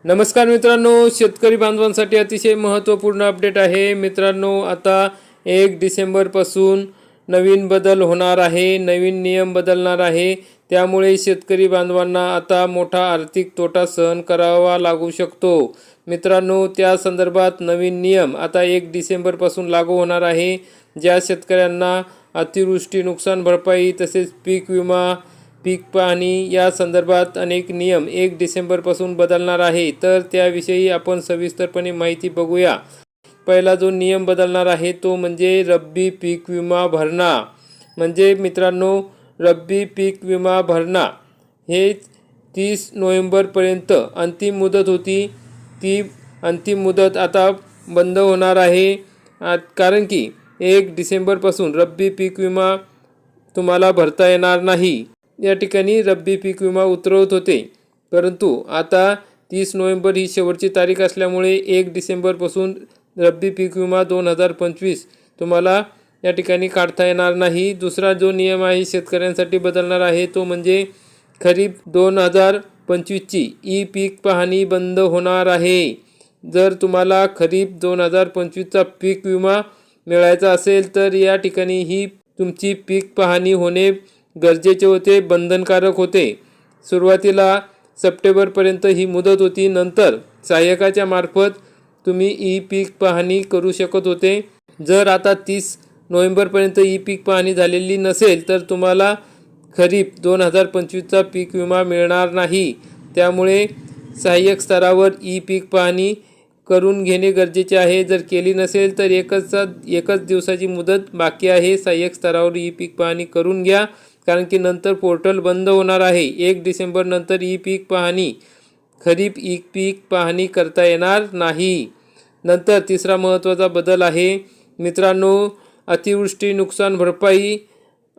नमस्कार मित्रांनो, शेतकरी बांधवांसाठी अतिशय महत्त्वपूर्ण अपडेट आहे मित्रांनो। आता 1 डिसेंबरपासून नवीन बदल होणार आहे, नवीन नियम बदलणार आहे। त्यामुळे शेतकरी बांधवांना आता मोठा आर्थिक तोटा सहन करावा लागू शकतो मित्रांनो। त्या संदर्भात नवीन नियम आता 1 डिसेंबरपासून लागू होणार आहे। ज्या शेतकऱ्यांना अतिवृष्टी, नुकसान भरपाई तसेच पीक विमा, पीक पाहणी या संदर्भात अनेक नियम 1 डिसेंबरपासून बदलणार आहे, तर त्याविषयी आपण सविस्तरपणे माहिती बघूया। पहिला जो नियम बदलणार आहे तो म्हणजे रब्बी पीक विमा भरणा। म्हणजे मित्रांनो, रब्बी पीक विमा भरणा हे 30 नोव्हेंबरपर्यंत अंतिम मुदत होती, ती अंतिम मुदत आता बंद होणार आहे। कारण की 1 डिसेंबरपासून रब्बी पीक विमा तुम्हाला भरता येणार नाही। या ठिकाणी रब्बी पीक विमा उतरवत होते, परंतु आता 30 नोव्हेंबर ही शेवटची तारीख असल्यामुळे 1 डिसेंबरपासून रब्बी पीक विमा 2025 तुम्हाला या ठिकाणी काढता येणार नाही। दुसरा जो नियम आहे शेतकऱ्यांसाठी बदलणार आहे तो म्हणजे खरीप 2025ची ई पीक पाहणी बंद होणार आहे। जर तुम्हाला खरीप 2025चा पीक विमा मिळायचा असेल तर या ठिकाणी ही तुमची पीक पाहणी होणे गरजेचे होते, बंधनकारक होते। सुरुवातीला सप्टेंबरपर्यंत ही मुदत होती, नंतर सहाय्यकाच्या मार्फत तुम्ही ई पीक पाहणी करू शकत होते। जर आता 30 नोव्हेंबरपर्यंत ई पीक पाहणी झालेली नसेल तर तुम्हाला खरीप 2025चा पीक विमा मिळणार नाही। त्यामुळे सहाय्यक स्तरावर ई पीक पाहणी करून घेणे गरजेचे आहे। जर केली नसेल तर एकच दिवसाची मुदत बाकी आहे, सहाय्यक स्तरावर ई पीक पाहणी करून घ्या, कारण की नंतर पोर्टल बंद होणार आहे। 1 डिसेंबर नंतर ई पीक पाहणी, खरीप ई पीक पाहणी करता येणार नाही। नंतर तिसरा महत्त्वाचा बदल आहे मित्रांनो, अतिवृष्टी, नुकसान भरपाई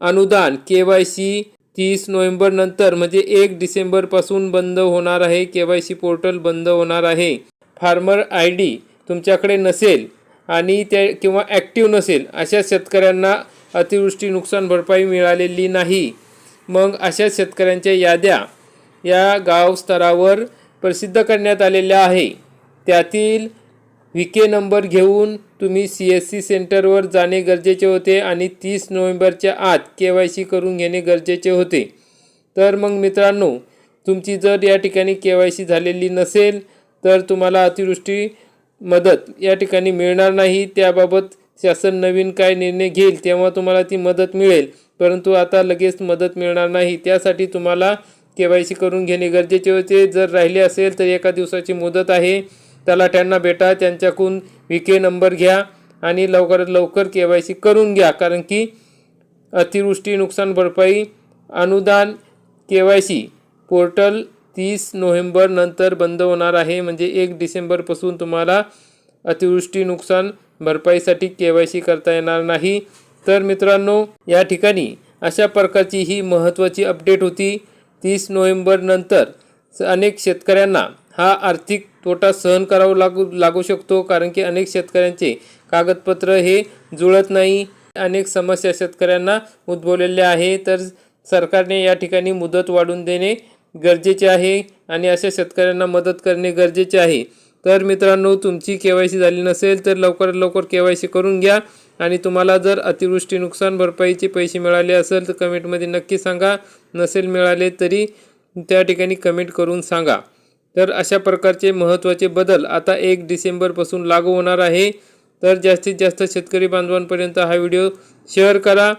अनुदान KYC 30 नोव्हेंबर नंतर म्हणजे 1 डिसेंबरपासून बंद होणार आहे। KYC पोर्टल बंद होणार आहे। फार्मर ID तुमच्याकडे नसेल आणि किंवा ॲक्टिव्ह नसेल अशा शेतकऱ्यांना अतिवृष्टी, नुकसान भरपाई मिळालेली नाही। मग अशा शेतकऱ्यांच्या याद्या या गाव स्तरावर प्रसिद्ध करण्यात आलेल्या आहे। त्यातील VK नंबर घेऊन तुम्ही CSC सेंटरवर जाणे गरजेचे होते आणि 30 नोव्हेंबरच्या आत KYC करून घेणे गरजेचे होते। तर मग मित्रांनो, तुमची जर या ठिकाणी KYC झालेली नसेल तर तुम्हाला अतिवृष्टी मदत या ठिकाणी मिळणार नाही। त्याबाबत शासन नवीन काय निर्णय घेईल तेव्हा तुम्हाला ती मदत मिळेल, परंतु आता लगेच मदत मिळणार नाही। त्यासाठी तुम्हाला KYC करून घेणे गरजेचे होते। जर राहिले असेल तर एका दिवसाची मुदत आहे, तलाठ्यांना भेटा, त्यांच्याकडून VK नंबर घ्या आणि लवकरात लवकर KYC करून घ्या, कारण की अतिवृष्टी, नुकसान भरपाई अनुदान KYC पोर्टल 30 नोव्हेंबर नंतर बंद होणार आहे। म्हणजे 1 डिसेंबरपासून तुम्हाला अतिवृष्टी, नुकसान भरपाईसाठी KYC करता येणार नाही। तर मित्रांनो, या ठिकाणी अशा प्रकारची ही महत्त्वाची अपडेट होती। 30 नोव्हेंबर नंतर अनेक शेतकऱ्यांना हा आर्थिक तोटा सहन करावा लागू शकतो, कारण की अनेक शेतकऱ्यांचे कागदपत्र हे जुळत नाही। अनेक समस्या शेतकऱ्यांना उद्भवलेल्या आहे, तर सरकारने या ठिकाणी मुदत वाढवून देणे गरजेचे आहे आणि अशा शेतकऱ्यांना मदत करणे गरजेचे आहे। तर मित्रांनो, तुमची KYC झाली नसेल तर लवकरात लवकर KYC करून घ्या आणि तुम्हाला जर अतिवृष्टी, नुकसान भरपाईचे पैसे मिळाले असेल तर कमेंटमध्ये नक्की सांगा। नसेल मिळाले तरी त्या ठिकाणी कमेंट करून सांगा। तर अशा प्रकारचे महत्त्वाचे बदल आता 1 डिसेंबरपासून लागू होणार आहे। तर जास्तीत जास्त शेतकरी बांधवांपर्यंत हा व्हिडिओ शेअर करा।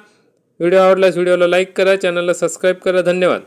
व्हिडिओ आवडल्यास व्हिडिओला लाईक करा, चॅनलला सबस्क्राईब करा। धन्यवाद।